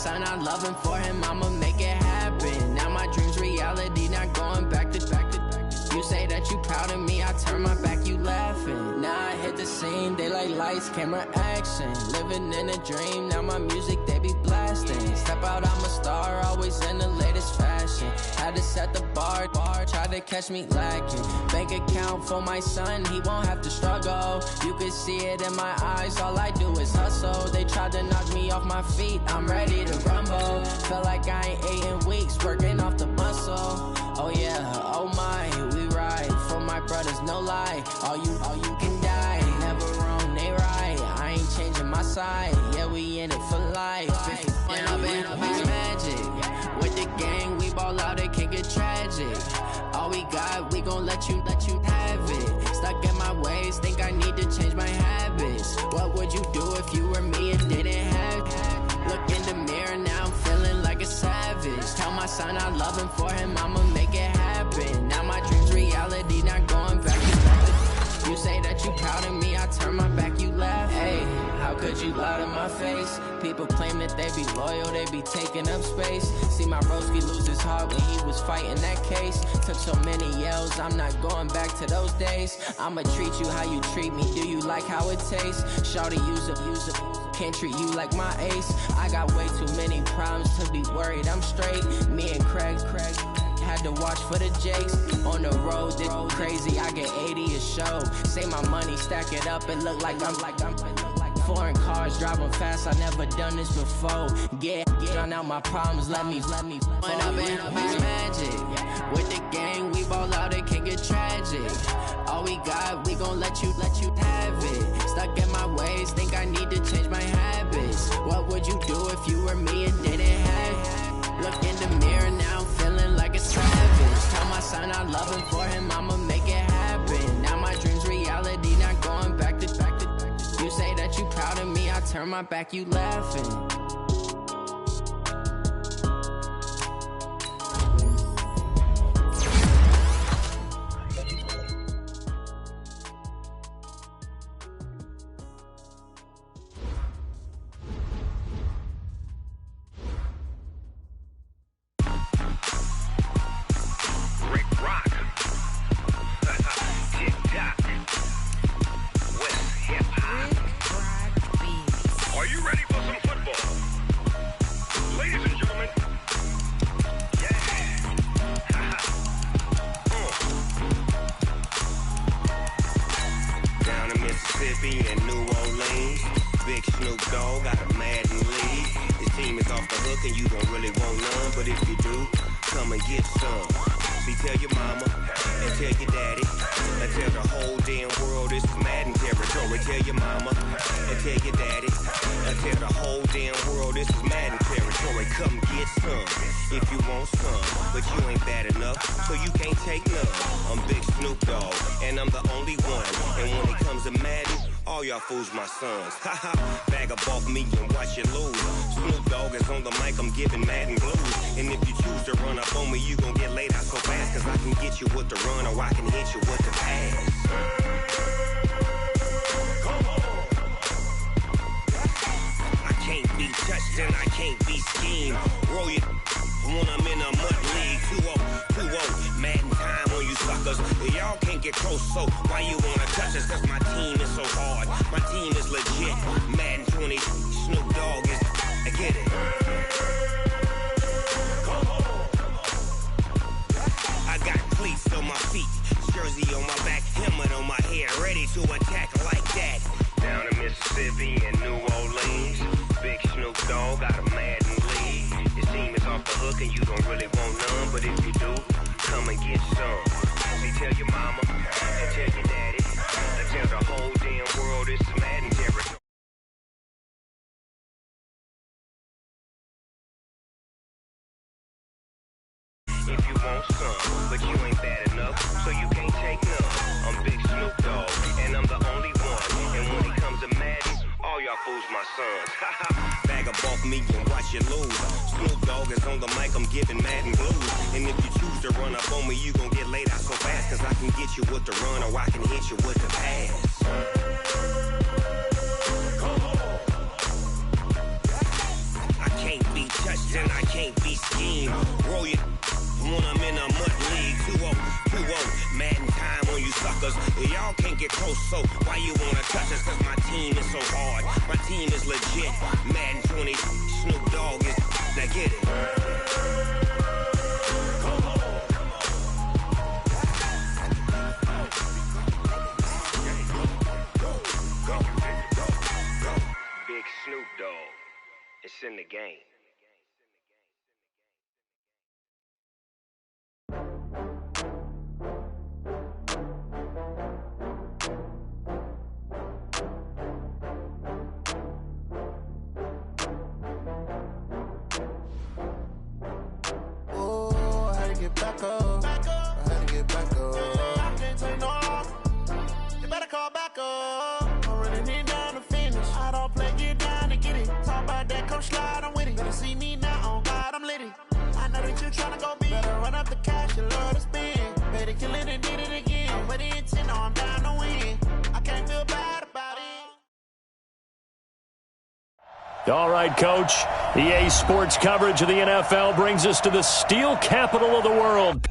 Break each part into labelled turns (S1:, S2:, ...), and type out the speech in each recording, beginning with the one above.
S1: son, I love him. For him, I'ma make it happen. Now my dream's reality, not going back to. You say that you proud of me, I turn my back, you laughing. Now I hit the scene, they like lights, camera, action. Living in a dream, now my music, they be blasting. Step out, I'm a star, always in the latest fashion. Had to set the bar, try to catch me lacking. Bank account for my son, he won't have to struggle. You can see it in my eyes, all I do is hustle. They tried to knock me off my feet, I'm ready to rumble. Felt like I ain't ate in weeks, working off the muscle. Oh yeah, oh my, we ride for my brothers, no lie. All you can die, never wrong, they right. I ain't changing my side, yeah, we in it for life. And I've been magic with the gang, we ball out, it can get tragic. All we got, we gon' let you have it. Stuck in my ways, think I need to change my habits. What would you do if you were me and didn't have it? Look in the mirror, now I'm feeling like a savage. Tell my son I love him, for him I'ma make it happen. Now my dream's reality, not going back to back. You say that you proud of me, I turn my back, you laugh. Hey, how could you lie to my face? People claim that they be loyal, they be taking up space. See my broski lose his heart when he was fighting that case. Took so many yells, I'm not going back to those days. I'ma treat you how you treat me, do you like how it tastes? Shawty, use up, can't treat you like my ace. I got way too many problems to be worried, I'm straight. Me and Craig had to watch for the Jakes. On the road, this crazy, I get 80 a show. Say my money, stack it up, and look like I'm foreign cars, driving fast, I never done this before. Get on out my problems, let me When I've been magic with the gang, we ball out, it can get tragic. All we got, we gon' let you have it. Stuck in my ways, think I need to change my habits. What would you do if you were me and didn't have it? Look in the mirror, now I'm feeling like a savage. Tell my son I love him, for him I'ma make it happen. Now my dream's reality, not going back to. You say that you proud of me, I turn my back, you laughing.
S2: Fools my sons, haha. Bag up off me and watch you lose. Snoop Dogg is on the mic, I'm giving Madden blues. And if you choose to run up on me, you gon' get laid out so fast. Cause I can get you with the run or I can hit you with the pass. Come on. I can't be touched and I can't be schemed. Roll you when I'm in a mud league. 2-0, Madden time on you suckers. Y'all can't get close, so why you wanna touch us? Cause my team is so hard. My team is legit. Madden 20, Snoop Dogg is. I get it. Come on. I got cleats on my feet, jersey on my back, helmet on my head, ready to attack like that. Down in Mississippi and New Orleans, big Snoop Dogg got a Madden lead. Your team is off the hook and you don't really want none, but if you do, come and get some. See, tell your mama and tell your daddy. Tell the whole damn world this is Madden territory. If you want some, but you ain't bad enough, so you can't take none. I'm Big Snoop Dogg, and I'm the only one. And when it comes to Madden, all y'all fools my sons. Bag up off me and watch you lose. Snoop Dogg is on the mic, I'm giving Madden blues. And if you choose to run up on me, you gon' get laid out so fast. Cause I can get you with the run or I can hit you with the pass. Come on. I can't be when I'm in a mud league. 2-0, Madden time on you suckers. Y'all can't get close, so why you wanna touch us? Cause my team is so hard. My team is legit. Madden 20, Snoop Dogg is. Now get it. Big Snoop Dogg. It's in the game.
S3: Back up. I had to get back up. I can't take no loss. You better call back up. I'm running it down to finish. I don't play, get down to get it. Talk about that, come slide, I'm with it. Better see me now, on God, I'm litty. I know that you tryna go big. Better run up the cash, you love to spend. Better kill it and did it again. I'm with the intent, no, I'm down to win. I can't feel bad about it.
S4: All right, Coach. EA Sports coverage of the NFL brings us to the steel capital of the world.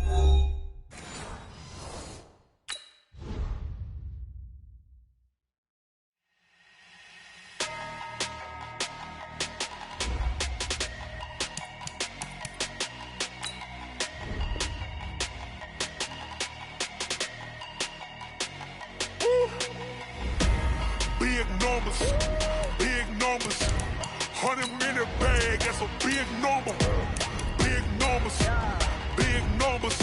S5: Big numbers, big numbers. 100-minute bag, that's a big number. Big numbers, big numbers.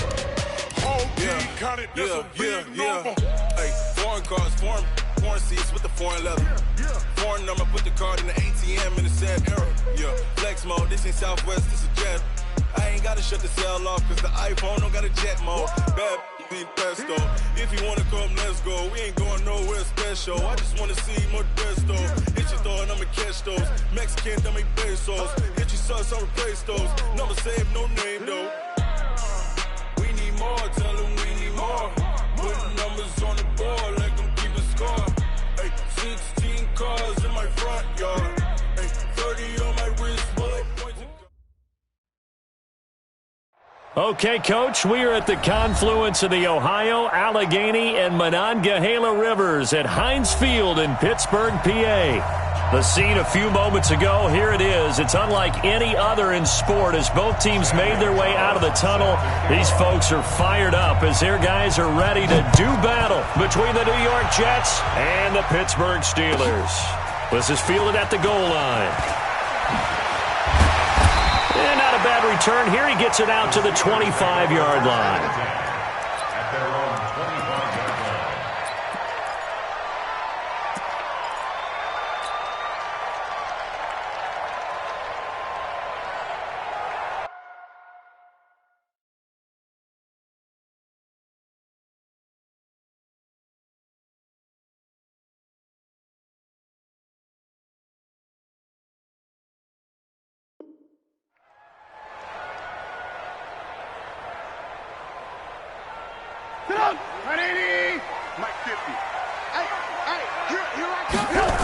S5: Whole team counted, that's a big number.
S6: Hey, foreign cars, foreign seats with the foreign leather. Foreign number, put the card in the ATM in the sad era. Yeah, flex mode, this ain't Southwest, this is jet. I ain't gotta shut the cell off, cause the iPhone don't got a jet mode. Bad being pesto. If you wanna come, let's go. We ain't going nowhere special. I just wanna see more desto. Hit your throw and I'ma catch those. Mexican, that make pesos. Hit your sauce, I'll replace those. Never save no name though. We need more, tell them we need more. Putting numbers on the board, like them keep a score. Hey, 16 cars in my front yard. Hey, 30 on my wrist, bullet points.
S4: Okay, Coach, we are at the confluence of the Ohio, Allegheny, and Monongahela Rivers at Heinz Field in Pittsburgh, PA. The scene a few moments ago, here it is. It's unlike any other in sport as both teams made their way out of the tunnel. These folks are fired up as their guys are ready to do battle between the New York Jets and the Pittsburgh Steelers. This is fielded at the goal line. And not a bad return here. He gets it out to the 25-yard line.
S5: Sit up! 180! Mike 50. Here I come!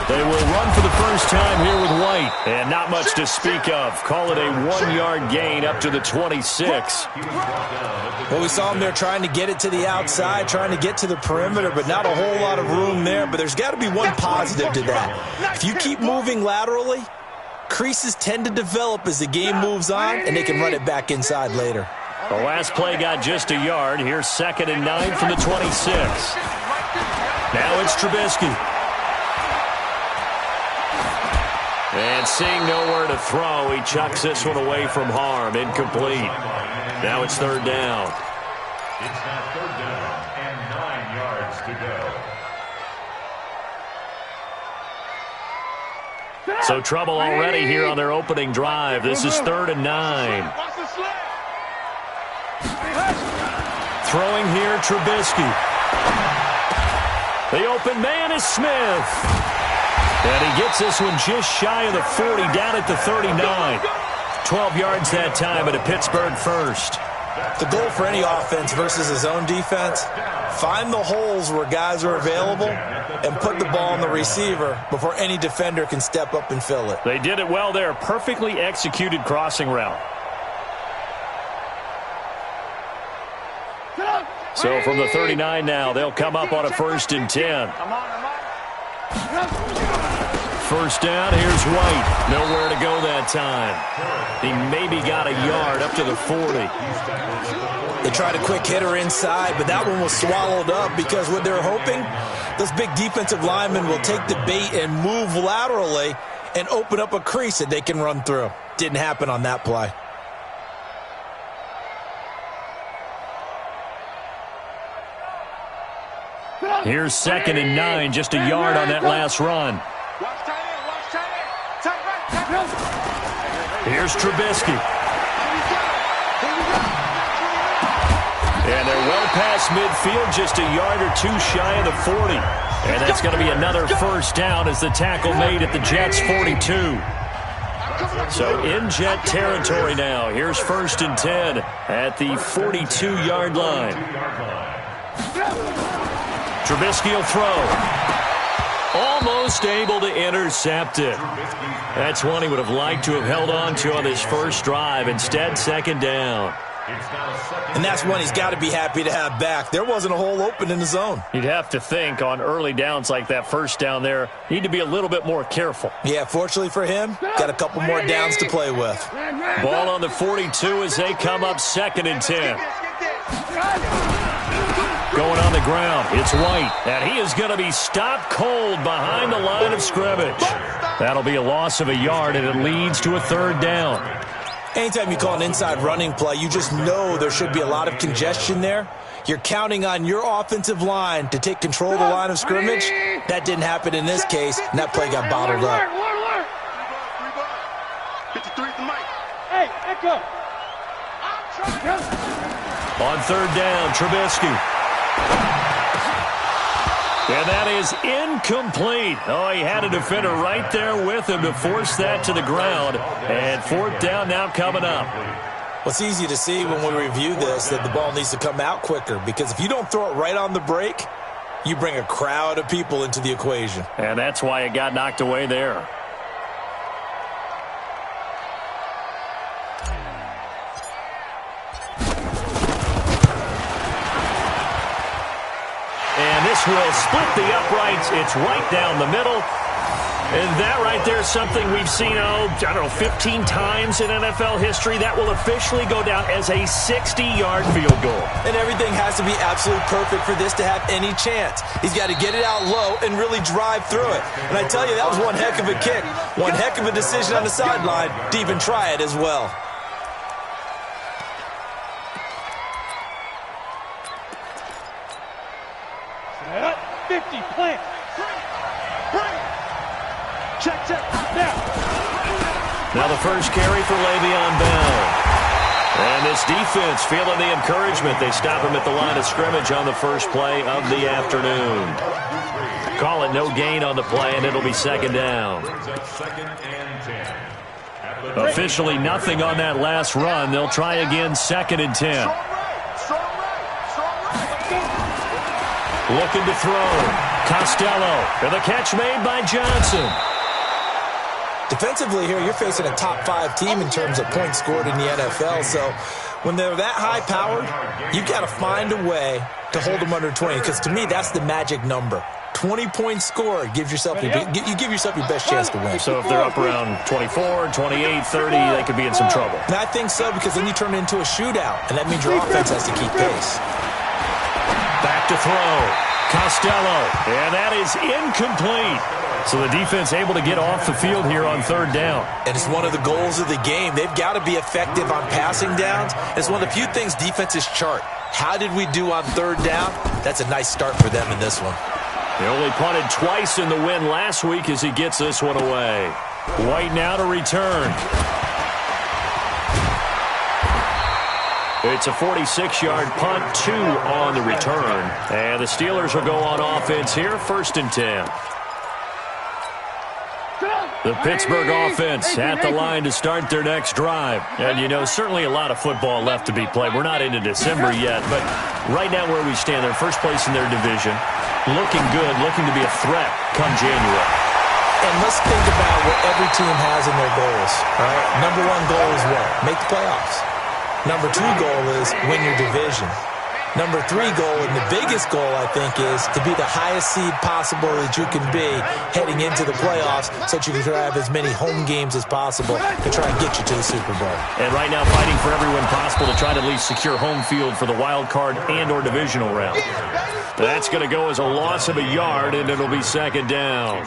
S4: They will run for the first time here with White. And not much to speak of. Call it a 1-yard gain up to the 26.
S7: Well, we saw him there trying to get it to the outside, trying to get to the perimeter, but not a whole lot of room there. But there's got to be one positive to that. If you keep moving laterally, creases tend to develop as the game moves on, and they can run it back inside later.
S4: The last play got just a yard. Here's 2nd and 9 from the 26. Now it's Trubisky. And seeing nowhere to throw, he chucks this one away from harm. Incomplete. Now it's 3rd down.
S8: It's now 3rd down and 9 yards to go.
S4: So trouble already here on their opening drive. This is 3rd and 9. Throwing here, Trubisky. The open man is Smith. And he gets this one just shy of the 40, down at the 39. 12 yards that time at a Pittsburgh first.
S7: The goal for any offense versus his own defense, find the holes where guys are available and put the ball on the receiver before any defender can step up and fill it.
S4: They did it well there. Perfectly executed crossing route. So from the 39 now, they'll come up on a 1st and 10. First down, here's White. Nowhere to go that time. He maybe got a yard up to the 40.
S7: They tried a quick hitter inside, but that one was swallowed up because what they're hoping, those big defensive linemen will take the bait and move laterally and open up a crease that they can run through. Didn't happen on that play.
S4: Here's 2nd and 9, just a yard on that last run. Here's Trubisky. And they're well past midfield, just a yard or two shy of the 40. And that's going to be another first down as the tackle made at the Jets' 42. So in Jet territory now. Here's 1st and 10 at the 42-yard line. Trubisky will throw. Almost able to intercept it. That's one he would have liked to have held on to on this first drive. Instead, 2nd down.
S7: And that's one he's got to be happy to have back. There wasn't a hole open in the zone.
S4: You'd have to think on early downs like that first down there, need to be a little bit more careful.
S7: Yeah, fortunately for him, got a couple more downs to play with.
S4: Ball on the 42 as they come up 2nd and 10. Going on the ground, it's White, and he is going to be stopped cold behind the line of scrimmage. That'll be a loss of a yard, and it leads to a 3rd down.
S7: Anytime you call an inside running play, you just know there should be a lot of congestion there. You're counting on your offensive line to take control of the line of scrimmage. That didn't happen in this case, and that play got bottled up.
S9: Hey, echo.
S4: On 3rd down, Trubisky. And that is incomplete. Oh, he had a defender right there with him to force that to the ground. And 4th down now coming up.
S7: Well, it's easy to see when we review this that the ball needs to come out quicker, because if you don't throw it right on the break, you bring a crowd of people into the equation.
S4: And that's why it got knocked away there. Will split the uprights. It's right down the middle. And that right there is something we've seen, 15 times in NFL history. That will officially go down as a 60-yard field goal.
S7: And everything has to be absolutely perfect for this to have any chance. He's got to get it out low and really drive through it. And I tell you, that was one heck of a kick. One heck of a decision on the sideline to even try it as well.
S9: Plant. Check.
S4: Now the first carry for Le'Veon Bell. And this defense feeling the encouragement. They stop him at the line of scrimmage on the first play of the afternoon. Call it no gain on the play, and it'll be 2nd down. Officially nothing on that last run. They'll try again 2nd and 10. Looking to throw. Costello, and the catch made by Johnson.
S7: Defensively here, you're facing a top 5 team in terms of points scored in the NFL. So when they're that high-powered, you've got to find a way to hold them under 20. Because to me, that's the magic number. 20 points scored gives yourself you give yourself your best chance to win.
S4: So if they're up around 24, 28, 30, they could be in some trouble.
S7: And I think so, because then you turn it into a shootout, and that means your offense has to keep pace.
S4: Back to throw. Costello, and that is incomplete. So the defense able to get off the field here on 3rd down.
S7: And it's one of the goals of the game. They've got to be effective on passing downs. It's one of the few things defenses chart. How did we do on 3rd down? That's a nice start for them in this one.
S4: They only punted twice in the win last week as he gets this one away. White now to return. It's a 46-yard punt, 2 on the return. And the Steelers will go on offense here, 1st and 10. The Pittsburgh offense at the line to start their next drive. And, certainly a lot of football left to be played. We're not into December yet, but right now where we stand, they're first place in their division. Looking good, looking to be a threat come January.
S7: And let's think about what every team has in their goals. All right? Number 1 goal is what? Make the playoffs. Number 2 goal is win your division. Number 3 goal, and the biggest goal, I think, is to be the highest seed possible that you can be heading into the playoffs so that you can have as many home games as possible to try and get you to the Super Bowl.
S4: And right now fighting for everyone possible to try to at least secure home field for the wild card and or divisional round. That's going to go as a loss of a yard, and it'll be second down.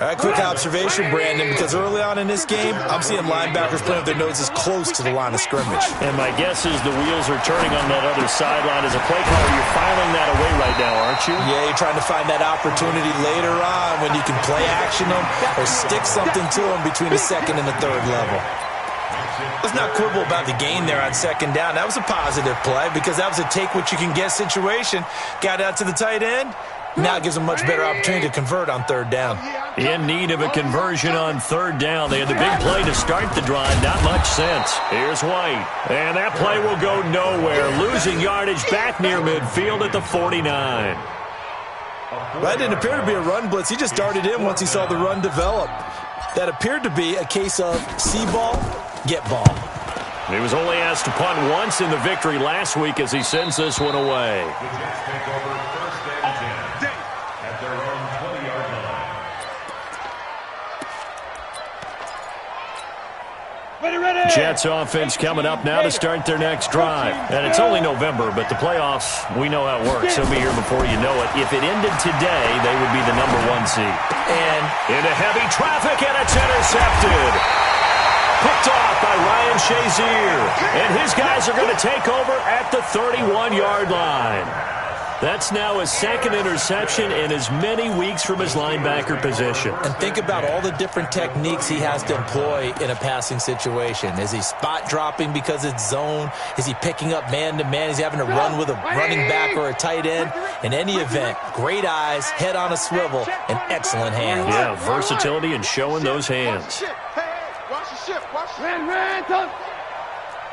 S7: All right, quick observation, Brandon, because early on in this game, I'm seeing linebackers playing with their noses close to the line of scrimmage.
S4: And my guess is the wheels are turning on that other sideline. As a play caller, you're filing that away right now, aren't you?
S7: Yeah, you're trying to find that opportunity later on when you can play action them or stick something to them between the second and the third level. Let's not quibble about the gain there on second down. That was a positive play because that was a take-what-you-can-get situation. Got out to the tight end. Now it gives them much better opportunity to convert on third down.
S4: In need of a conversion on third down. They had the big play to start the drive. Not much sense. Here's White. And that play will go nowhere. Losing yardage back near midfield at the 49.
S7: That didn't appear to be a run blitz. He just darted in once he saw the run develop. That appeared to be a case of see ball, get ball.
S4: He was only asked to punt once in the victory last week as he sends this one away.
S8: The Jets take over first and 10 at their own 20-yard line.
S4: Jets offense coming up now to start their next drive. And it's only November, but the playoffs, we know how it works. They'll be here before you know it. If it ended today, they would be the #1 seed.
S7: And
S4: into heavy traffic, and it's intercepted. Picked off by Ryan Shazier. And his guys are going to take over at the 31-yard line. That's now his second interception in as many weeks from his linebacker position.
S7: And think about all the different techniques he has to employ in a passing situation. Is he spot dropping because it's zone? Is he picking up man-to-man? Is he having to run with a running back or a tight end? In any event, great eyes, head on a swivel, and excellent hands.
S4: Yeah, versatility and showing those hands.
S9: Watch the ship. Watch the ship. Ran.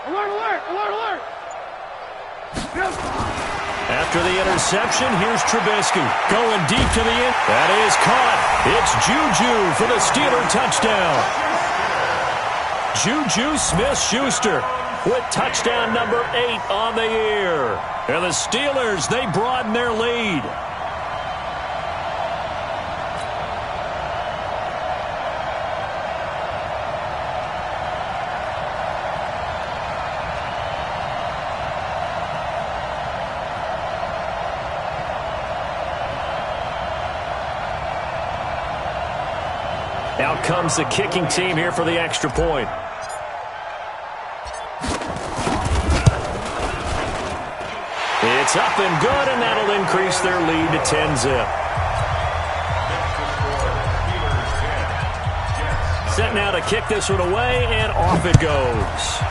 S9: Alert.
S4: After the interception, here's Trubisky going deep to the end. That is caught. It's Juju for the Steeler touchdown. Juju Smith-Schuster with touchdown number 8 on the year. And the Steelers, they broaden their lead. Out comes the kicking team here for the extra point. It's up and good, and that'll increase their lead to 10-zip. Set now to kick this one away, and off it goes.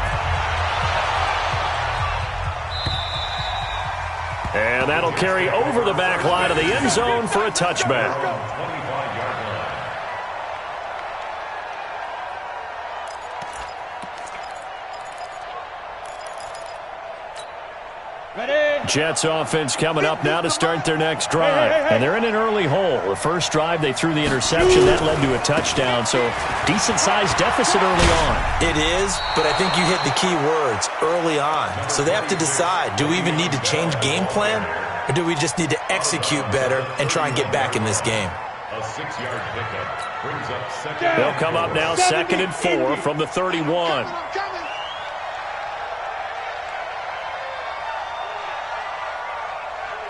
S4: And that'll carry over the back line of the end zone for a touchback. Jets offense coming up now to start their next drive. And they're in an early hole. The first drive, they threw the interception. That led to a touchdown, so decent-sized deficit early on.
S7: It is, but I think you hit the key words, early on. So they have to decide, do we even need to change game plan, or do we just need to execute better and try and get back in this game?
S8: A 6-yard pickup brings up second.
S4: They'll come up now 2nd and 4 from the 31.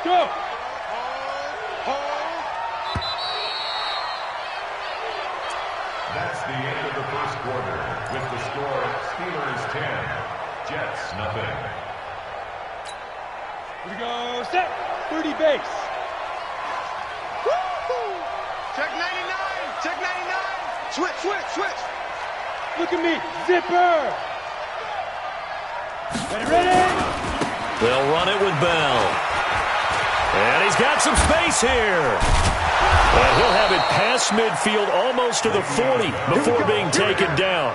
S9: Go!
S8: That's the end of the first quarter. With the score, Steelers 10, Jets nothing.
S9: Here we go. Set. 30 base.
S3: Check 99. Check 99. Switch.
S9: Look at me. Zipper. Ready.
S4: They'll run it with Bell. And he's got some space here. And he'll have it past midfield almost to the 40 before being taken down.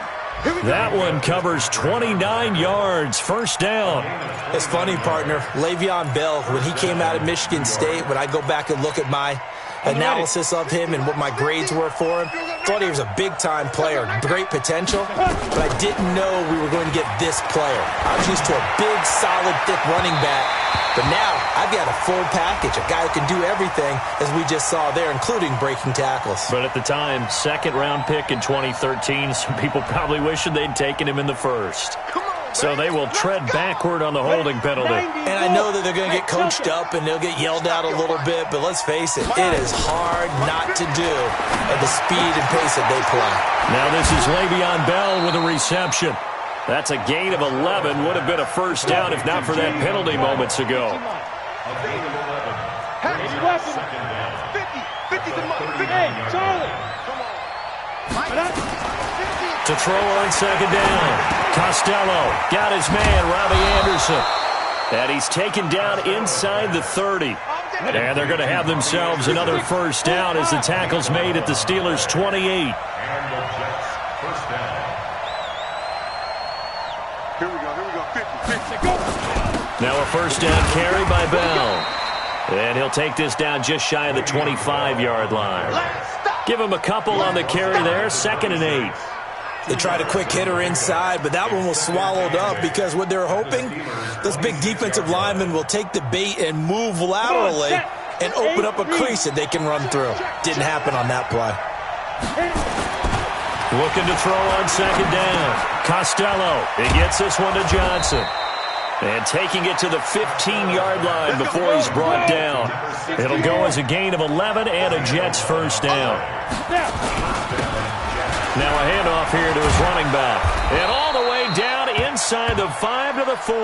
S4: That one covers 29 yards, first down.
S7: It's funny, partner. Le'Veon Bell, when he came out of Michigan State, when I go back and look at my analysis of him and what my grades were for him. Thought he was a big-time player, great potential, but I didn't know we were going to get this player. I was used to a big, solid, thick running back, but now I've got a full package, a guy who can do everything, as we just saw there, including breaking tackles.
S4: But at the time, second-round pick in 2013, some people probably wishing they'd taken him in the first. So they will tread backward on the holding penalty.
S7: And I know that they're going to get coached up and they'll get yelled at a little bit, but let's face it, it is hard not to do at the speed and pace that they play.
S4: Now this is Le'Veon Bell with a reception. That's a gain of 11. Would have been a first down if not for that penalty moments ago. To throw on second down. Costello got his man, Robbie Anderson. And he's taken down inside the 30. And they're going to have themselves another first down as the tackle's made at the Steelers' 28.
S5: And the Jets, first down. Here we go. 50, go.
S4: Now a first down carry by Bell. And he'll take this down just shy of the 25-yard line. Give him a couple on the carry there, 2nd and 8.
S7: They tried a quick hitter inside, but that one was swallowed up because what they're hoping, those big defensive linemen will take the bait and move laterally and open up a crease that they can run through. Didn't happen on that play.
S4: Looking to throw on second down. Costello, he gets this one to Johnson. And taking it to the 15-yard line before he's brought down. It'll go as a gain of 11 and a Jets first down. Now a handoff here to his running back. And all the way down inside the 5 to the 4.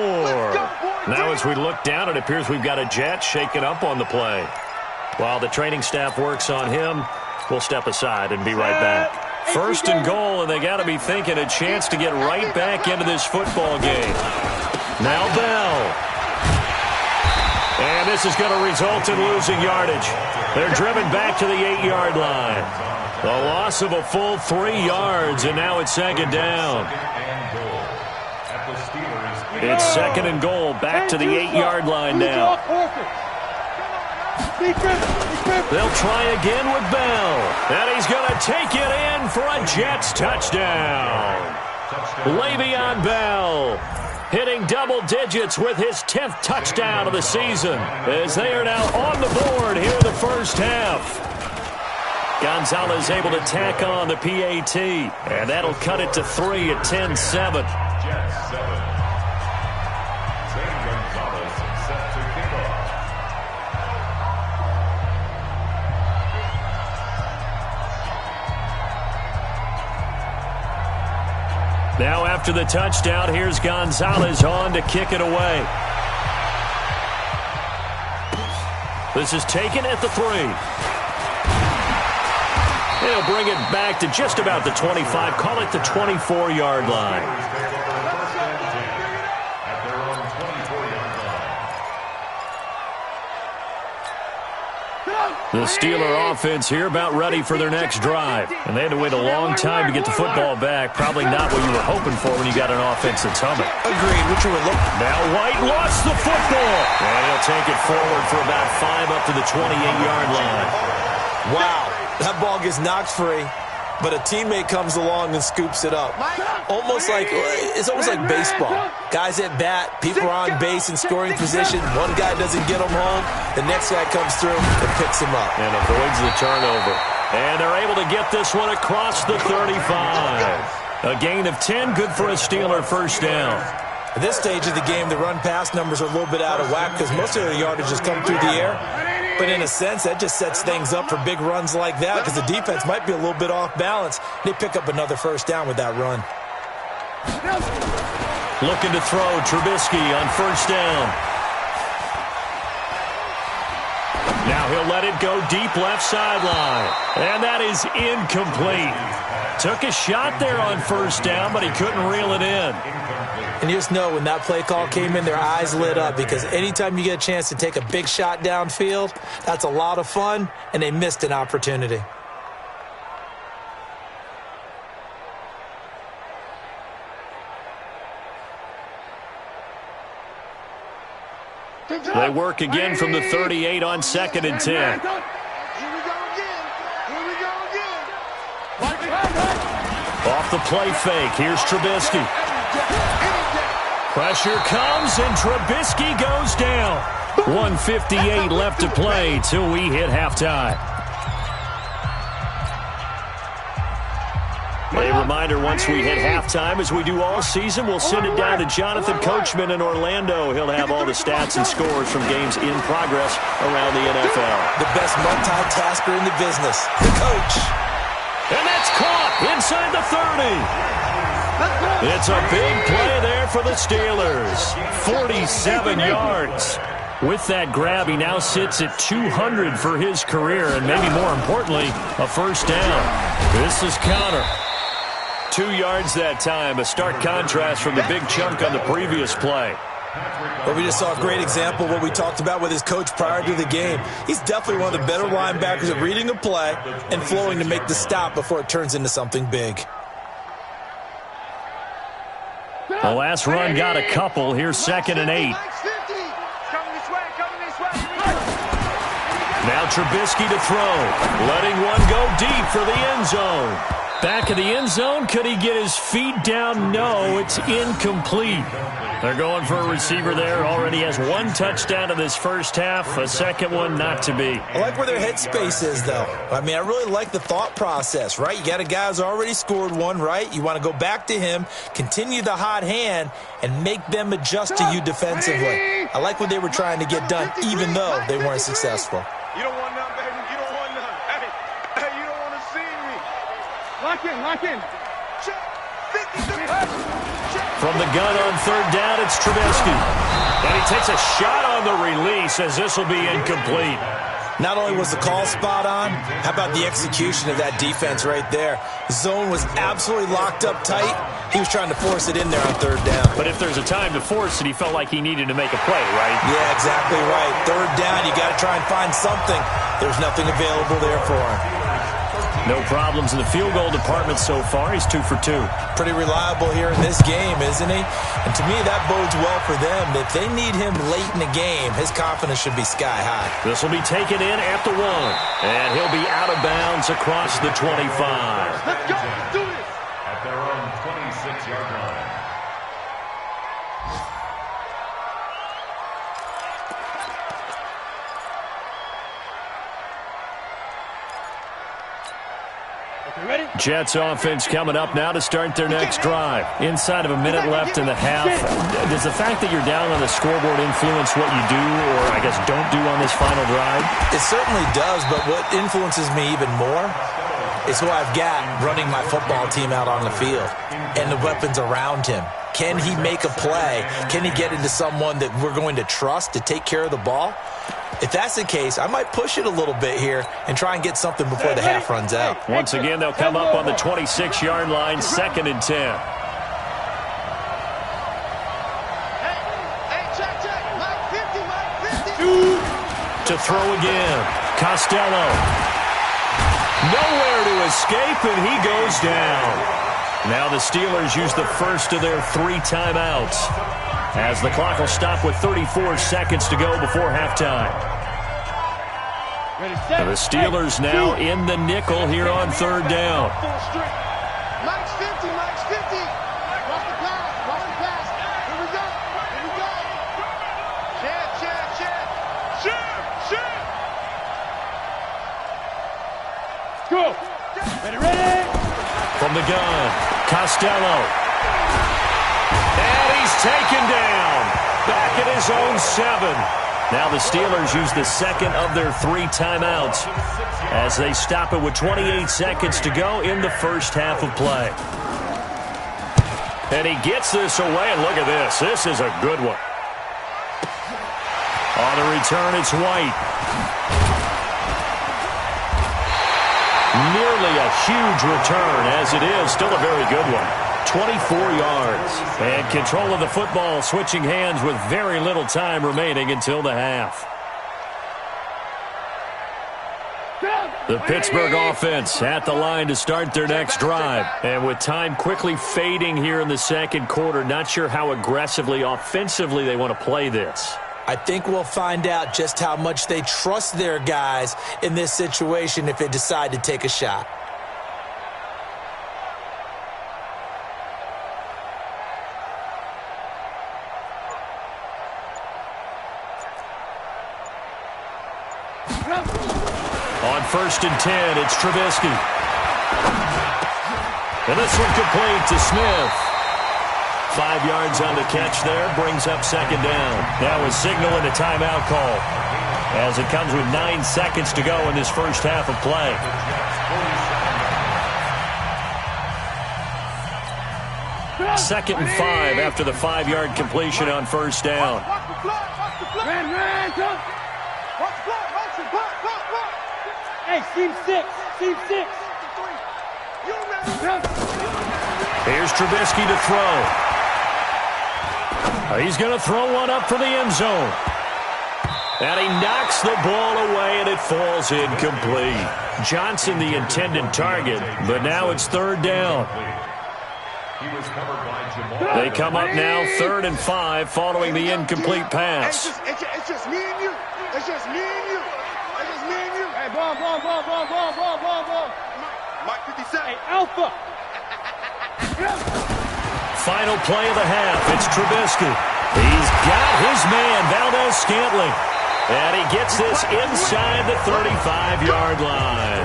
S4: Now as we look down, it appears we've got a Jet shaken up on the play. While the training staff works on him, we'll step aside and be right back. First and goal, and they got to be thinking a chance to get right back into this football game. Now Bell. And this is going to result in losing yardage. They're driven back to the 8-yard line. The loss of a full 3 yards, and now it's second down. It's 2nd and goal, back to the 8-yard line now. They'll try again with Bell, and he's going to take it in for a Jets touchdown. Le'Veon Bell hitting double digits with his 10th touchdown of the season as they are now on the board here in the first half. Gonzalez able to tack on the PAT, and that'll cut it to 3 at 10-7.
S8: Jets 7. Zane Gonzalez set to kick off.
S4: Now after the touchdown, here's Gonzalez on to kick it away. This is taken at the 3. He'll bring it back to just about the 25, call it the 24-yard line. The Steeler offense here about ready for their next drive. And they had to wait a long time to get the football back. Probably not what you were hoping for when you got an offense that's humming.
S7: Agreed. What you were looking.
S4: Now White lost the football. And he'll take it forward for about 5 up to the 28-yard line.
S7: Wow. That ball gets knocked free, but a teammate comes along and scoops it up. It's almost like baseball. Guys at bat, people are on base in scoring position. One guy doesn't get him home. The next guy comes through and picks him up.
S4: And avoids the turnover. And they're able to get this one across the 35. A gain of 10, good for a Steeler first down.
S7: At this stage of the game, the run-pass numbers are a little bit out of whack because most of the yardage has come through the air. But in a sense, that just sets things up for big runs like that because the defense might be a little bit off balance. They pick up another first down with that run.
S4: Looking to throw, Trubisky on first down. Now he'll let it go deep left sideline. And that is incomplete. Took a shot there on first down, but he couldn't reel it in.
S7: And you just know when that play call came in, their eyes lit up because anytime you get a chance to take a big shot downfield, that's a lot of fun, and they missed an opportunity.
S4: They work again from the 38 on 2nd and 10. Off the play fake, here's Trubisky. Pressure comes, and Trubisky goes down. 1:58 left to play till we hit halftime. A reminder, once we hit halftime, as we do all season, we'll send it down to Jonathan Coachman in Orlando. He'll have all the stats and scores from games in progress around the NFL.
S7: The best multitasker in the business, the coach.
S4: And that's caught inside the 30. It's a big play there for the Steelers. 47 yards. With that grab, he now sits at 200 for his career, and maybe more importantly, a first down. This is Conner. 2 yards that time, a stark contrast from the big chunk on the previous play.
S7: Well, we just saw a great example of what we talked about with his coach prior to the game. He's definitely one of the better linebackers at reading a play and flowing to make the stop before it turns into something big.
S4: The last run got a couple. Here's 2nd and 8. Now Trubisky to throw. Letting one go deep for the end zone. Back of the end zone. Could he get his feet down? No, it's incomplete. They're going for a receiver there. Already has 1 touchdown in this first half. A second one not to be.
S7: I like where their headspace is, though. I mean, I really like the thought process, right? You got a guy who's already scored one, right? You want to go back to him, continue the hot hand, and make them adjust to you defensively. I like what they were trying to get done, even though they weren't successful.
S9: You don't want none, baby. You don't want none. Hey, you don't want to see me. Lock in, lock in.
S4: From the gun on 3rd down, it's Trubisky. And he takes a shot on the release as this will be incomplete.
S7: Not only was the call spot on, how about the execution of that defense right there? The zone was absolutely locked up tight. He was trying to force it in there on 3rd down.
S4: But if there's a time to force it, he felt like he needed to make a play, right?
S7: Yeah, exactly right. 3rd down, you got to try and find something. There's nothing available there for him.
S4: No problems in the field goal department so far. He's 2 for 2.
S7: Pretty reliable here in this game, isn't he? And to me, that bodes well for them. If they need him late in the game, his confidence should be sky high.
S4: This will be taken in at the 1. And he'll be out of bounds across the 25.
S9: Let's go. Let's do this.
S8: At their own 26-yard line.
S4: Jets offense coming up now to start their next drive. Inside of a minute left in the half. Does the fact that you're down on the scoreboard influence what you do, or I guess don't do on this final drive?
S7: It certainly does, but what influences me even more is who I've got running my football team out on the field and the weapons around him. Can he make a play? Can he get into someone that we're going to trust to take care of the ball? If that's the case, I might push it a little bit here and try and get something before the half runs out.
S4: Once again, they'll come up on the 26-yard line, 2nd and 10. To throw again. Costello. Nowhere to escape, and he goes down. Now the Steelers use the first of their 3 timeouts, as the clock will stop with 34 seconds to go before halftime. And the Steelers now in the nickel here on 3rd down.
S9: Mike's 50, Mike's 50. Watch the pass, watch the pass. Here we go, here we go. Check. Go. Ready.
S4: From the gun, Costello. And he's taken down. Back at his own 7. Now the Steelers use the second of their 3 timeouts as they stop it with 28 seconds to go in the first half of play. And he gets this away, and look at this. This is a good one. On the return, it's White. Nearly a huge return, as it is. Still a very good one. 24 yards. And control of the football switching hands with very little time remaining until the half. The Pittsburgh offense at the line to start their next drive. And with time quickly fading here in the second quarter, not sure how aggressively, offensively they want to play this.
S7: I think we'll find out just how much they trust their guys in this situation if they decide to take a shot.
S4: 1st and 10. It's Trubisky. And this one complete to Smith. 5 yards on the catch there, brings up 2nd down. Now a signal and a timeout call, as it comes with 9 seconds to go in this first half of play. Second and 5 after the 5-yard completion on 1st down.
S9: Hey, seam 6.
S4: Here's Trubisky to throw. He's going to throw one up for the end zone. And he knocks the ball away, and it falls incomplete. Johnson the intended target, but now it's 3rd down. They come up now 3rd and 5 following the incomplete pass.
S9: It's just me and you. It's just me and you. Hey, ball. Mike 57. Hey, Alpha.
S4: Final play of the half. It's Trubisky. He's got his man, Valdes-Scantling. And he gets this inside the 35-yard line.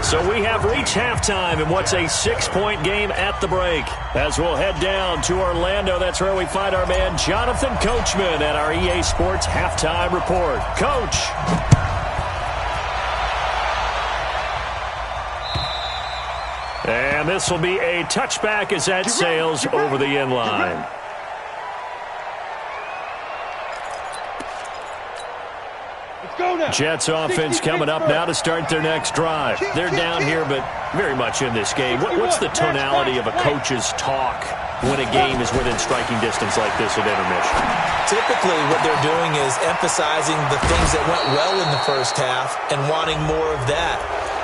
S4: So we have reached halftime in what's a 6-point game at the break. As we'll head down to Orlando, that's where we find our man Jonathan Coachman at our EA Sports Halftime Report. Coach. And this will be a touchback as that sails over the end line. Jets offense coming up now to start their next drive. They're down here, but very much in this game. What's the tonality of a coach's talk when a game is within striking distance like this at intermission?
S7: Typically, what they're doing is emphasizing the things that went well in the first half and wanting more of that.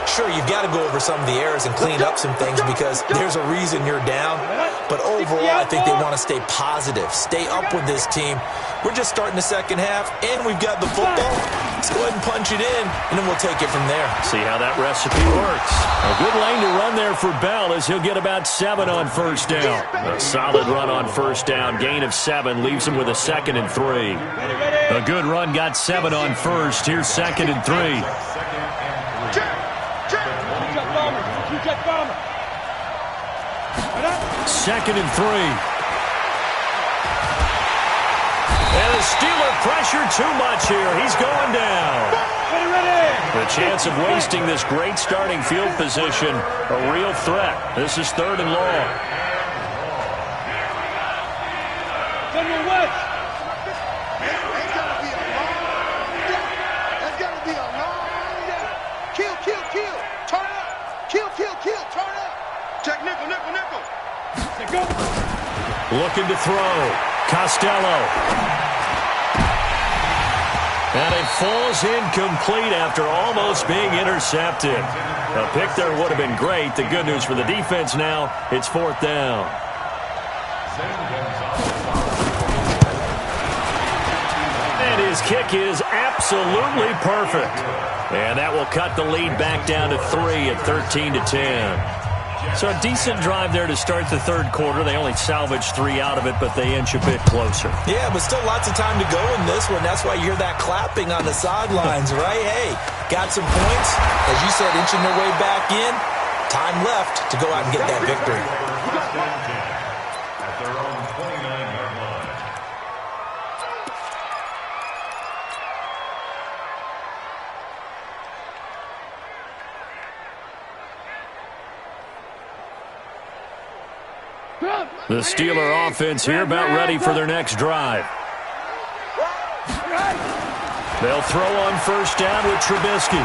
S7: Sure, you've got to go over some of the errors and clean up some things because there's a reason you're down. But overall, I think they want to stay positive, stay up with this team. We're just starting the second half, and we've got the football. Let's go ahead and punch it in, and then we'll take it from there.
S4: See how that recipe works. A good lane to run there for Bell as he'll get about 7 on 1st down. A solid run on 1st down. Gain of 7 leaves him with a 2nd and 3. A good run got 7 on 1st. Here's 2nd and 3. Second and 3. And the Steeler pressure too much here. He's going down. The chance of wasting this great starting field position, a real threat. This is 3rd and long.
S9: General West. That's got to be a long day. That's got to be a long day. Kill. Turn up. Kill. Turn up. Check nickel.
S4: Looking to throw. Costello. And it falls incomplete after almost being intercepted. A pick there would have been great. The good news for the defense now, it's 4th down. And his kick is absolutely perfect. And that will cut the lead back down to 3 at 13-10. So a decent drive there to start the 3rd quarter. They only salvaged 3 out of it, but they inch a bit closer.
S7: Yeah, but still lots of time to go in this one. That's why you hear that clapping on the sidelines, right? Hey, got some points. As you said, inching their way back in. Time left to go out and get that victory.
S8: At their own 29-yard line.
S4: The Steeler offense here about ready for their next drive. They'll throw on 1st down with Trubisky.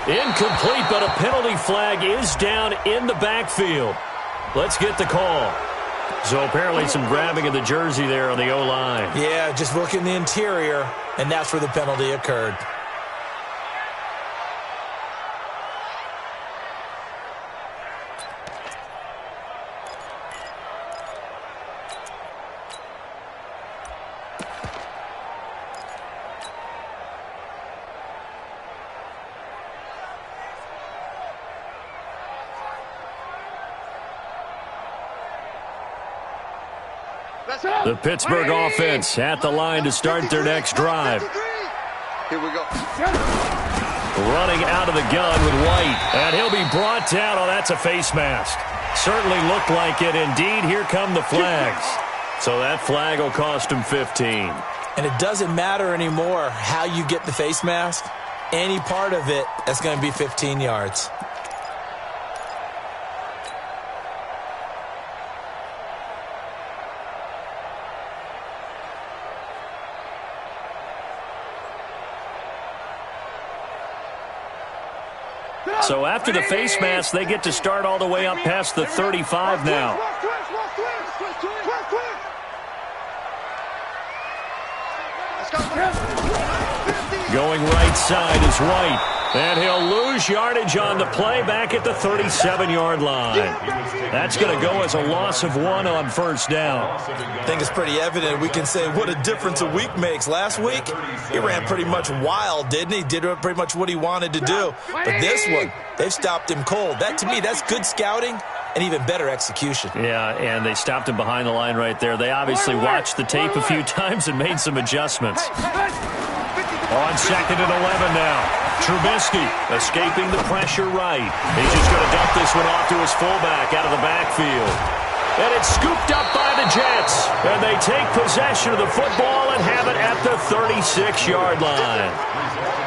S4: Incomplete, but a penalty flag is down in the backfield. Let's get the call. So apparently some grabbing of the jersey there on the O-line.
S7: Yeah, just look in the interior, and that's where the penalty occurred.
S4: The Pittsburgh offense at the line to start their next drive.
S9: Here we go.
S4: Running out of the gun with White. And he'll be brought down. Oh, that's a face mask. Certainly looked like it. Indeed, here come the flags. So that flag will cost him 15.
S7: And it doesn't matter anymore how you get the face mask. Any part of it, that's going to be 15 yards.
S4: So after the face mask, they get to start all the way up past the 35 now. Going right side is White. And he'll lose yardage on the play back at the 37-yard line. That's going to go as a loss of 1 on first down.
S7: I think it's pretty evident. We can say what a difference a week makes. Last week, he ran pretty much wild, didn't he? Did pretty much what he wanted to do. But this one, they've stopped him cold. That, to me, that's good scouting and even better execution.
S4: Yeah, and they stopped him behind the line right there. They obviously watched the tape a few times and made some adjustments. On 2nd and 11 now. Trubisky escaping the pressure right. He's just going to dump this one off to his fullback out of the backfield. And it's scooped up by the Jets. And they take possession of the football and have it at the 36-yard line.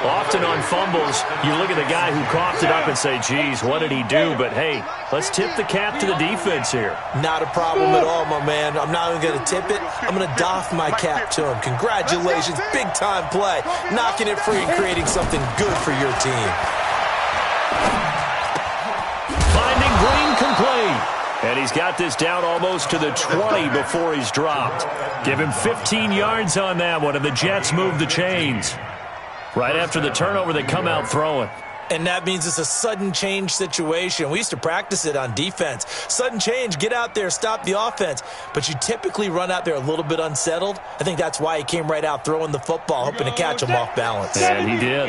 S4: Often on fumbles, you look at the guy who coughed it up and say, geez, what did he do? But, hey, let's tip the cap to the defense here.
S7: Not a problem at all, my man. I'm not even going to tip it. I'm going to doff my cap to him. Congratulations. Big-time play. Knocking it free and creating something good for your team.
S4: Finding Green complete. And he's got this down almost to the 20 before he's dropped. Give him 15 yards on that one, and the Jets move the chains. Right after the turnover, they come out throwing.
S7: And that means it's a sudden change situation. We used to practice it on defense. Sudden change, get out there, stop the offense. But you typically run out there a little bit unsettled. I think that's why he came right out throwing the football, hoping to catch him off balance.
S4: And he did.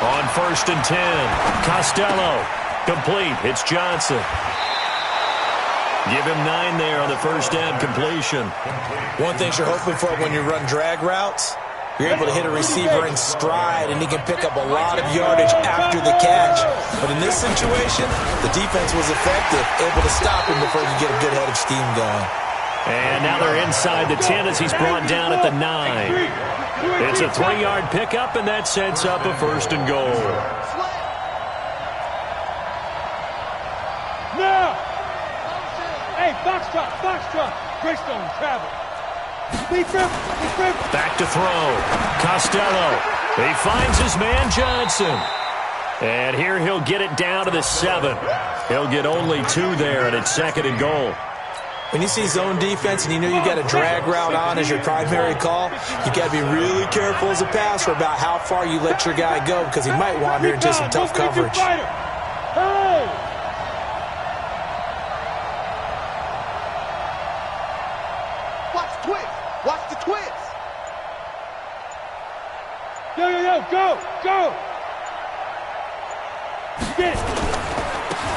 S4: On 1st and 10, Costello. Complete. It's Johnson. Give him 9 there on the first down completion.
S7: One thing you're hoping for when you run drag routes, you're able to hit a receiver in stride, and he can pick up a lot of yardage after the catch. But in this situation, the defense was effective, able to stop him before you get a good head of steam going.
S4: And now they're inside the 10 as he's brought down at the 9. It's a 3-yard pickup, and that sets up a 1st and goal.
S10: Now! Hey, Foxtrot, Greystone, travel.
S4: Back to throw. Costello. He finds his man Johnson. And here he'll get it down to the 7. He'll get only 2 there, and it's 2nd and goal.
S7: When you see zone defense and you know you got a drag route on as your primary call, you got to be really careful as a passer about how far you let your guy go, because he might wander into some tough coverage.
S9: Watch the twist.
S10: Yo, go. Get it.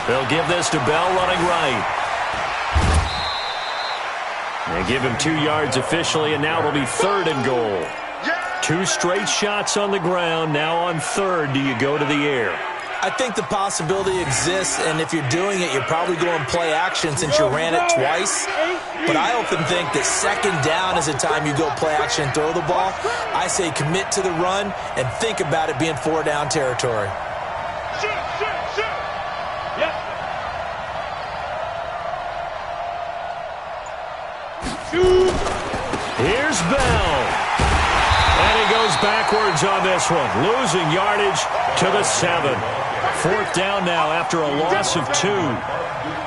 S4: They'll give this to Bell running right. They give him 2 yards officially, and now it'll be 3rd and goal. 2 straight shots on the ground. Now on 3rd, do you go to the air?
S7: I think the possibility exists, and if you're doing it, you're probably going play action since you ran it twice. But I often think that 2nd down is the time you go play action and throw the ball. I say commit to the run and think about it being 4-down territory.
S10: Yep.
S4: Here's Bell. And he goes backwards on this one, losing yardage to the 7. 4th down now after a loss of 2.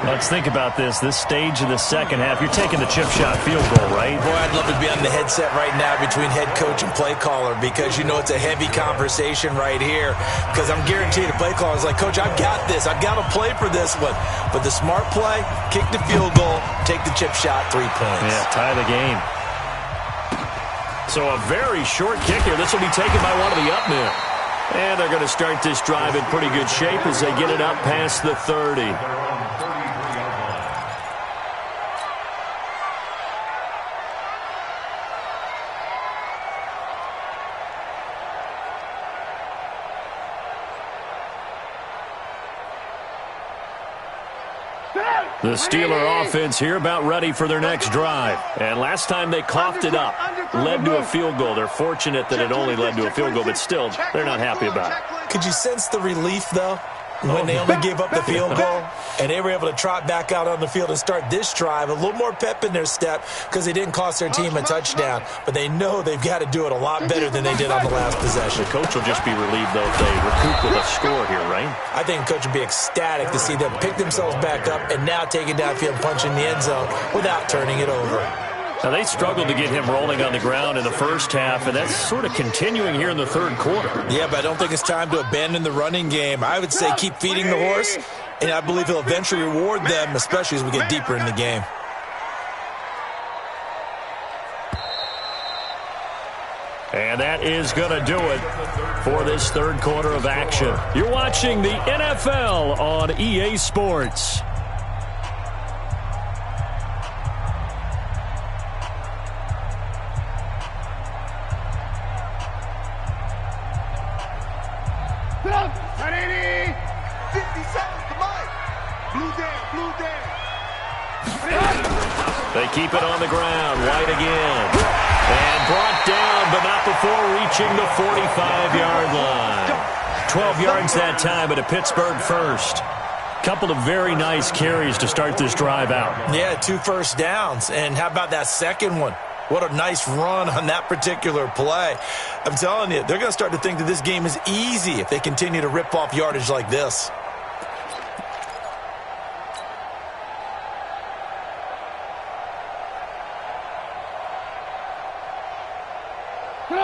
S4: Let's think about this stage of the second half. You're taking the chip shot field goal, right?
S7: Boy, I'd love to be on the headset right now between head coach and play caller, because you know it's a heavy conversation right here. Because I'm guaranteed the play caller is like, Coach, I've got this. I've got to play for this one. But the smart play, kick the field goal, take the chip shot, 3 points.
S4: Yeah, tie the game. So a very short kick here. This will be taken by one of the up men. And they're going to start this drive in pretty good shape as they get it up past the 30. The Steeler offense here about ready for their next drive. And last time they coughed it up, led to a field goal. They're fortunate that it only led to a field goal, but still, they're not happy about it.
S7: Could you sense the relief, though, when they only gave up the field goal and they were able to trot back out on the field and start this drive? A little more pep in their step because they didn't cost their team a touchdown, but they know they've got to do it a lot better than they did on the last possession.
S4: The coach will just be relieved, though, if they recoup with a score here, right?
S7: I think the coach would be ecstatic to see them pick themselves back up and now take it downfield and punch in the end zone without turning it over.
S4: Now, they struggled to get him rolling on the ground in the first half, and that's sort of continuing here in the third quarter.
S7: Yeah, but I don't think it's time to abandon the running game. I would say keep feeding the horse, and I believe he'll eventually reward them, especially as we get deeper in the game.
S4: And that is going to do it for this third quarter of action. You're watching the NFL on EA Sports. They keep it on the ground. White again. And brought down, but not before reaching the 45-yard line. 12 yards that time, but a Pittsburgh first. Couple of very nice carries to start this drive out.
S7: Yeah, 2 first downs. And how about that second one? What a nice run on that particular play. I'm telling you, they're going to start to think that this game is easy if they continue to rip off yardage like this.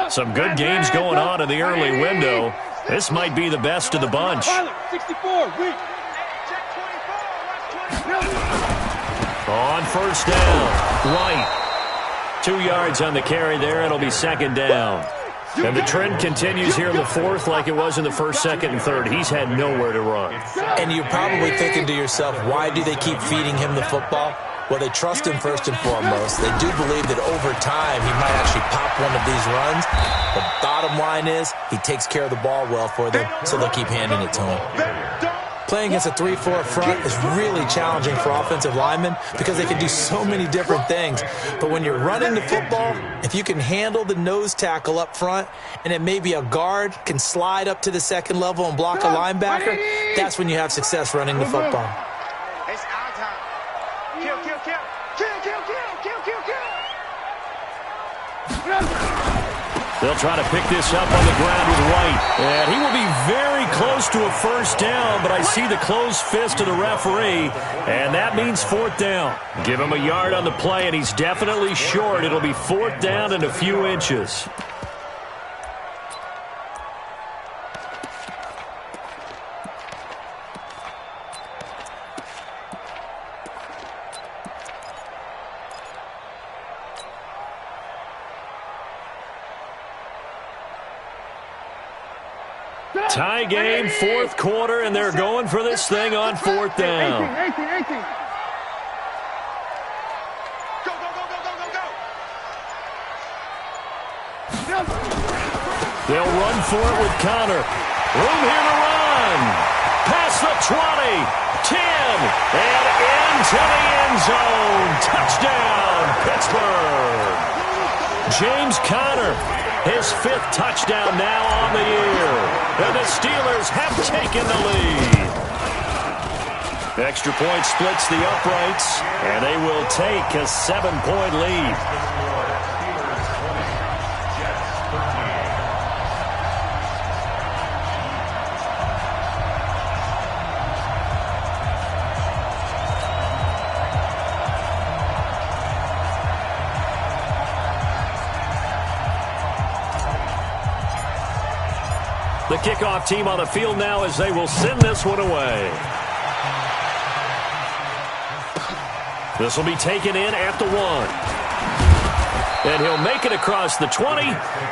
S4: Some good games going on in the early window. This might be the best of the bunch.
S10: 64, weak.
S4: On first down, White. 2 yards on the carry there. It'll be second down. And the trend continues here in the fourth like it was in the first, second, and third. He's had nowhere to run.
S7: And you're probably thinking to yourself, why do they keep feeding him the football? Well, they trust him first and foremost. They do believe that over time he might actually pop one of these runs. The bottom line is he takes care of the ball well for them, so they'll keep handing it to him. Playing against a 3-4 front is really challenging for offensive linemen because they can do so many different things. But when you're running the football, if you can handle the nose tackle up front and then maybe a guard can slide up to the second level and block a linebacker, that's when you have success running the football.
S9: It's our time. Kill, kill, kill. Kill, kill, kill, kill, kill, kill.
S4: They'll try to pick this up on the ground with White. And he will be very close to a first down, but I see the closed fist of the referee, and that means fourth down. Give him a yard on the play, and he's definitely short. It'll be fourth down and a few inches. Tie game, fourth quarter, and they're going for this thing on fourth down.
S10: 18.
S9: Go, go, go, go, go, go, go.
S4: They'll run for it with Connor. Room here to run. Past the 20, 10, and into the end zone. Touchdown, Pittsburgh. James Conner, his 5th touchdown now on the year. And the Steelers have taken the lead. Extra point splits the uprights, and they will take a 7-point lead. The kickoff team on the field now as they will send this one away. This will be taken in at the 1. And he'll make it across the 20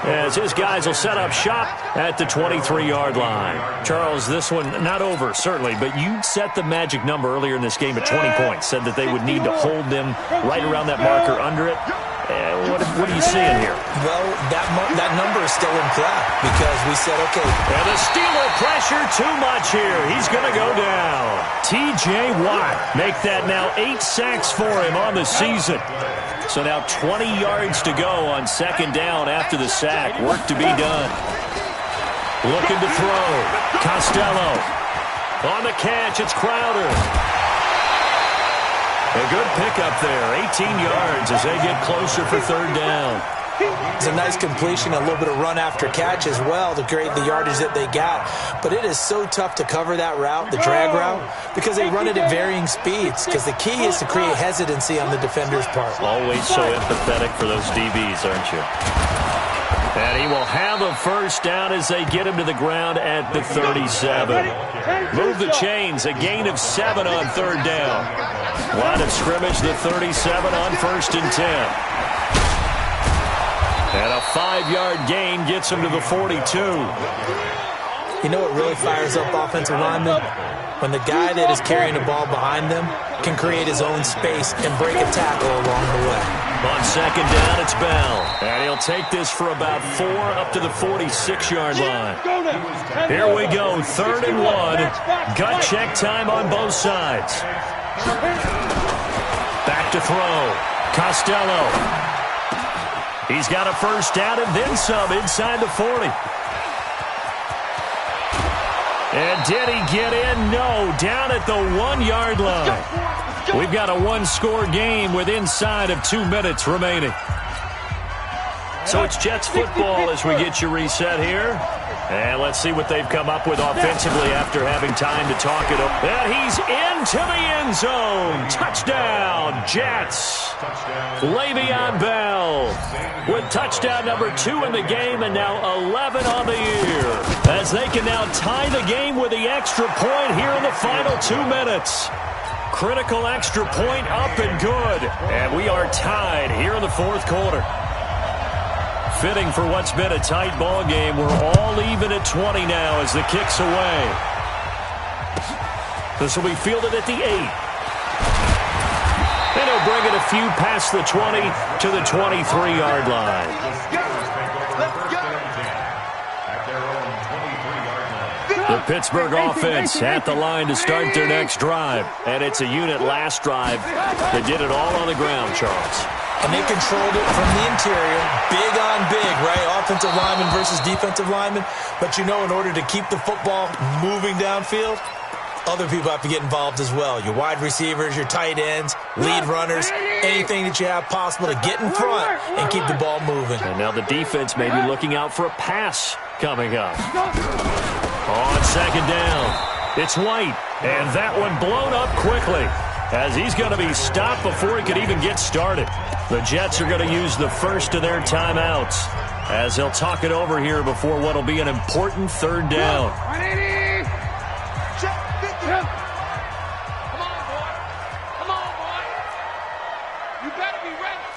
S4: as his guys will set up shop at the 23-yard line. Charles, this one not over, certainly, but you set the magic number earlier in this game at 20 points. Said that they would need to hold them right around that marker under it. What have what are you seeing here?
S7: Well, that number is still in play because we said, okay.
S4: And the Steeler pressure too much here. He's going to go down. T.J. Watt make that now 8 sacks for him on the season. So now 20 yards to go on second down after the sack. Work to be done. Looking to throw. Costello. On the catch, it's Crowder. A good pickup there. 18 yards as they get closer for third down.
S7: It's a nice completion, a little bit of run after catch as well to create the yardage that they got. But it is so tough to cover that route, the drag route, because they run it at varying speeds. Because the key is to create hesitancy on the defender's part.
S4: Always so empathetic for those DBs, aren't you? And he will have a first down as they get him to the ground at the 37. Move the chains, a gain of 7 on third down. Line of scrimmage, the 37 on 1st and 10. And a 5-yard gain gets him to the 42.
S7: You know what really fires up offensive linemen? When the guy that is carrying the ball behind them can create his own space and break a tackle along the way.
S4: On second down, it's Bell. And he'll take this for about 4 up to the 46-yard line. Here we go, 3rd and 1. Gut check time on both sides. Back to throw. Costello. He's got a first down and then some inside the 40. And did he get in? No, down at the 1-yard line. We've got a 1-score game with inside of 2 minutes remaining. So it's Jets football as we get you reset here. And let's see what they've come up with offensively after having time to talk it up. And he's into the end zone. Touchdown, Jets. Le'Veon Bell with touchdown number 2 in the game and now 11 on the year. As they can now tie the game with the extra point here in the final 2 minutes. Critical extra point up and good. And we are tied here in the 4th quarter. Fitting for what's been a tight ball game. We're all even at 20 now as the kick's away. This will be fielded at the 8. And he'll bring it a few past the 20 to the 23-yard line. The Pittsburgh offense at the line to start their next drive. And it's a unit last drive that did it all on the ground, Charles.
S7: And they controlled it from the interior, big on big, right? Offensive lineman versus defensive lineman. But you know, in order to keep the football moving downfield, other people have to get involved as well. Your wide receivers, your tight ends, lead runners, anything that you have possible to get in front and keep the ball moving.
S4: And now the defense may be looking out for a pass coming up. On second down, it's White. And that one blown up quickly, as he's going to be stopped before he could even get started. The Jets are going to use the first of their timeouts as they'll talk it over here before what will be an important third down.
S9: Come on, boy. Come on, boy. You better be ready.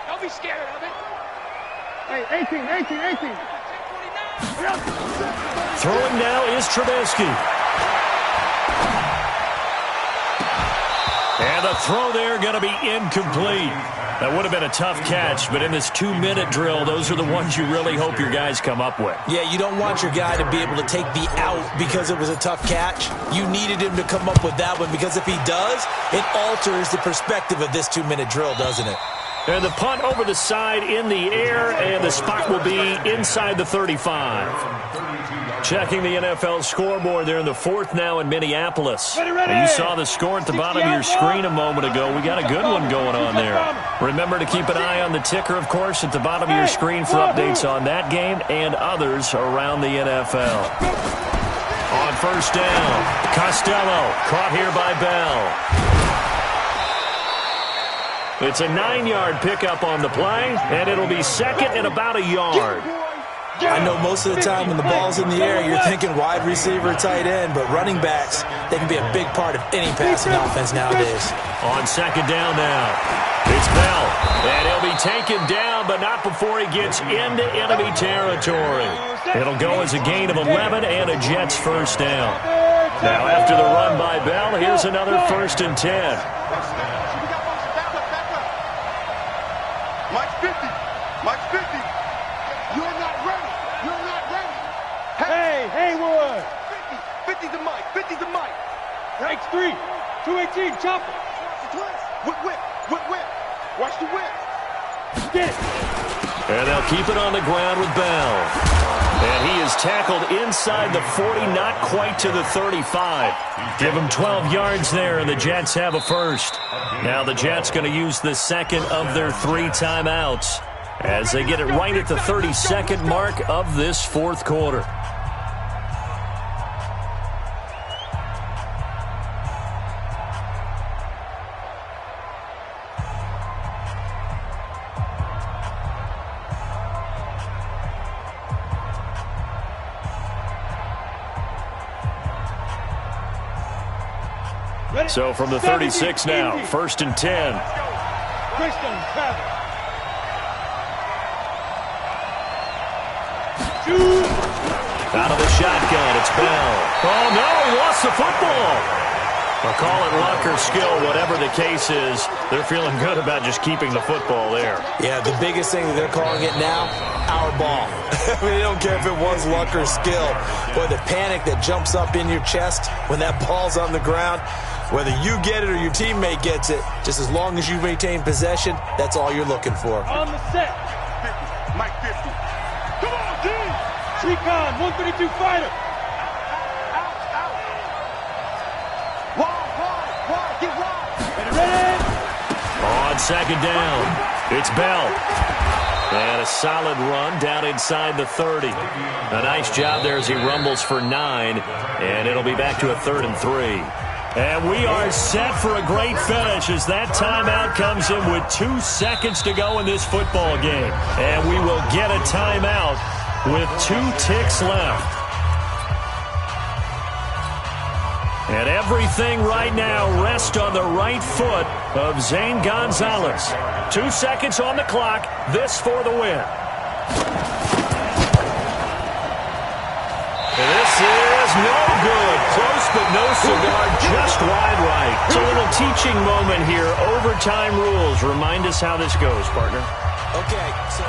S9: Don't be scared of it. Hey, 18.
S4: Throwing now is Trubisky. And the throw there going to be incomplete. That would have been a tough catch, but in this 2-minute drill, those are the ones you really hope your guys come up with.
S7: Yeah, you don't want your guy to be able to take the out because it was a tough catch. You needed him to come up with that one because if he does, it alters the perspective of this 2-minute drill, doesn't it?
S4: And the punt over the side in the air, and the spot will be inside the 35. Checking the NFL scoreboard there in the 4th now in Minneapolis. And you saw the score at the bottom of your screen a moment ago. We got a good one going on there. Remember to keep an eye on the ticker, of course, at the bottom of your screen for updates on that game and others around the NFL. On first down, Costello caught here by Bell. It's a 9-yard pickup on the play, and it'll be second and about a yard.
S7: I know most of the time when the ball's in the air, you're thinking wide receiver, tight end, but running backs, they can be a big part of any passing offense nowadays.
S4: On second down now, it's Bell, and he'll be taken down, but not before he gets into enemy territory. It'll go as a gain of 11 and a Jets first down. Now after the run by Bell, here's another 1st and 10.
S9: Mike 50. Mike 50. You're not ready. You're not ready.
S10: Hey, Haywood.
S9: 50 to Mike. 50 to Mike.
S10: X3. 218. Chopper.
S9: Whip. Watch the whip.
S10: Get it.
S4: And they'll keep it on the ground with Bell. And he is tackled inside the 40, not quite to the 35. Give him 12 yards there, and the Jets have a first. Now the Jets going to use the second of their 3 timeouts as they get it right at the 32nd mark of this fourth quarter. So from the 36 now, 1st and 10.
S10: Christian travel.
S4: Out of the shotgun, it's Bell. Oh, no, he lost the football. I'll call it luck or skill, whatever the case is. They're feeling good about just keeping the football there.
S7: Yeah, the biggest thing that they're calling it now, our ball. I mean, they don't care if it was luck or skill. Boy, the panic that jumps up in your chest when that ball's on the ground, whether you get it or your teammate gets it, just as long as you maintain possession, that's all you're looking for.
S10: On the set.
S9: 50. Mike 50. Come on, D.
S10: Recon, 132 fighter.
S9: Wide. Get wide.
S10: Ready?
S4: On second down, it's Bell. And a solid run down inside the 30. A nice job there as he rumbles for 9. And it'll be back to a 3rd and 3. And we are set for a great finish as that timeout comes in with 2 seconds to go in this football game. And we will get a timeout with 2 ticks left. And everything right now rests on the right foot of Zane Gonzalez. 2 seconds on the clock. This for the win. And this is no good. Close but no cigar, just wide right. It's a little teaching moment here. Overtime rules. Remind us how this goes, partner.
S7: Okay, so...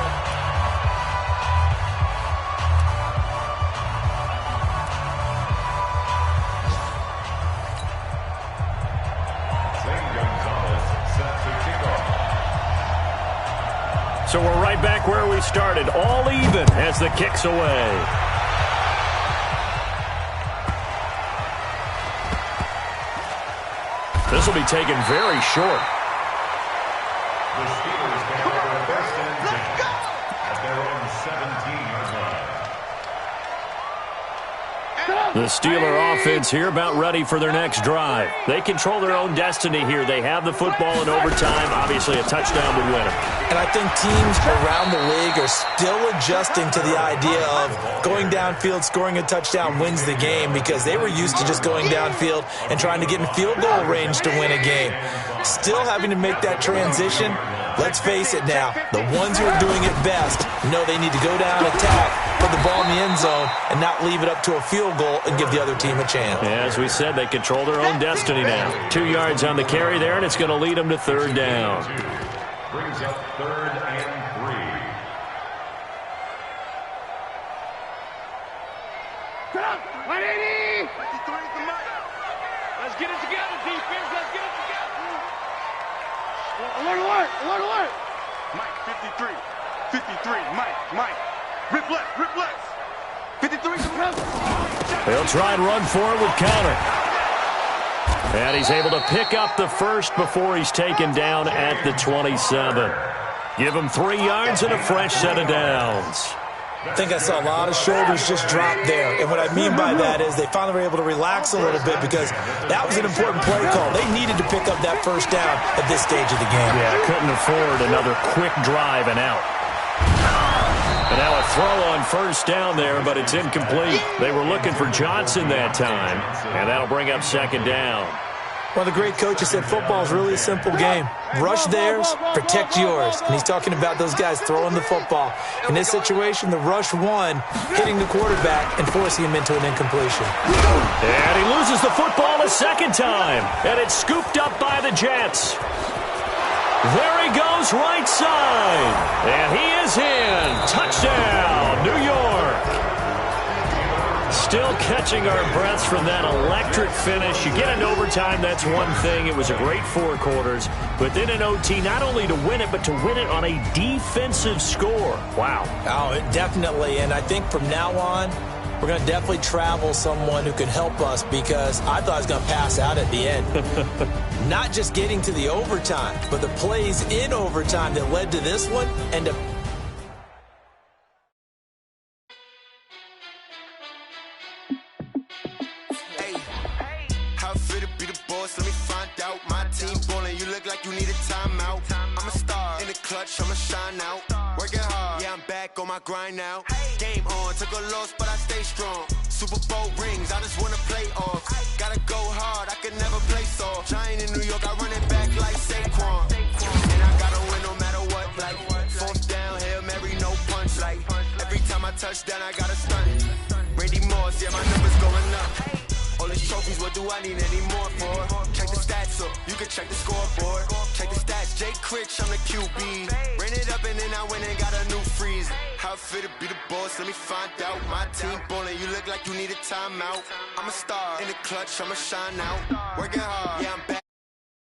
S4: So we're right back where we started, all even as the kick's away. This will be taken very short.
S8: The Steelers can have their first and 10 at their own 17-yard line.
S4: The Steeler offense here about ready for their next drive. They control their own destiny here. They have the football in overtime. Obviously, a touchdown would win it.
S7: And I think teams around the league are still adjusting to the idea of going downfield, scoring a touchdown wins the game because they were used to just going downfield and trying to get in field goal range to win a game. Still having to make that transition. Let's face it now, the ones who are doing it best know they need to go down, attack, put the ball in the end zone, and not leave it up to a field goal and give the other team a chance.
S4: As we said, they control their own destiny now. 2 yards on the carry there, and it's going to lead them to 3rd down.
S8: Brings up 3rd and 3.
S10: Let's get it together, defense. Let's get it together. Alert.
S9: Mike 53. 53. Mike. Rip left. 53 to left.
S4: They'll try and run for it with counter. And he's able to pick up the first before he's taken down at the 27. Give him 3 yards and a fresh set of downs.
S7: I think I saw a lot of shoulders just drop there. And what I mean by that is they finally were able to relax a little bit because that was an important play call. They needed to pick up that first down at this stage of the game.
S4: Yeah, couldn't afford another quick drive and out. And now a throw on first down there, but it's incomplete. They were looking for Johnson that time, and that'll bring up 2nd down.
S7: One of the great coaches said football is really a simple game. Rush theirs, protect yours. And he's talking about those guys throwing the football. In this situation, the rush won, hitting the quarterback and forcing him into an incompletion.
S4: And he loses the football a second time. And it's scooped up by the Jets. There he goes, right side. And he is in. Touchdown, New York. Still catching our breaths from that electric finish. You get into overtime, that's one thing. It was a great 4 quarters. But then in OT, not only to win it, but to win it on a defensive score. Wow.
S7: Oh, definitely. And I think from now on, we're going to definitely travel someone who can help us, because I thought I was going to pass out at the end. Not just getting to the overtime, but the plays in overtime that led to this one and to
S3: I'ma shine out, working hard, yeah, I'm back on my grind now. Game on, took a loss, but I stay strong. Super Bowl rings, I just wanna play off. Gotta go hard, I can never play soft. Giant in New York, I run it back like Saquon. And I gotta win no matter what, like 4th down, Hail Mary, no punch. Like every time I touch down, I gotta stunt. Randy Moss, yeah, my numbers going up. All these trophies, what do I need any more for? Check the stats up, you can check the scoreboard. Check the stats, Jay Critch, I'm the QB. Ran it up and then I went and got a new freeze. How it feel to be the boss, let me find out. My team ballin', you look like you need a timeout. I'm a star, in the clutch, I'ma shine out. Working hard, yeah, I'm back.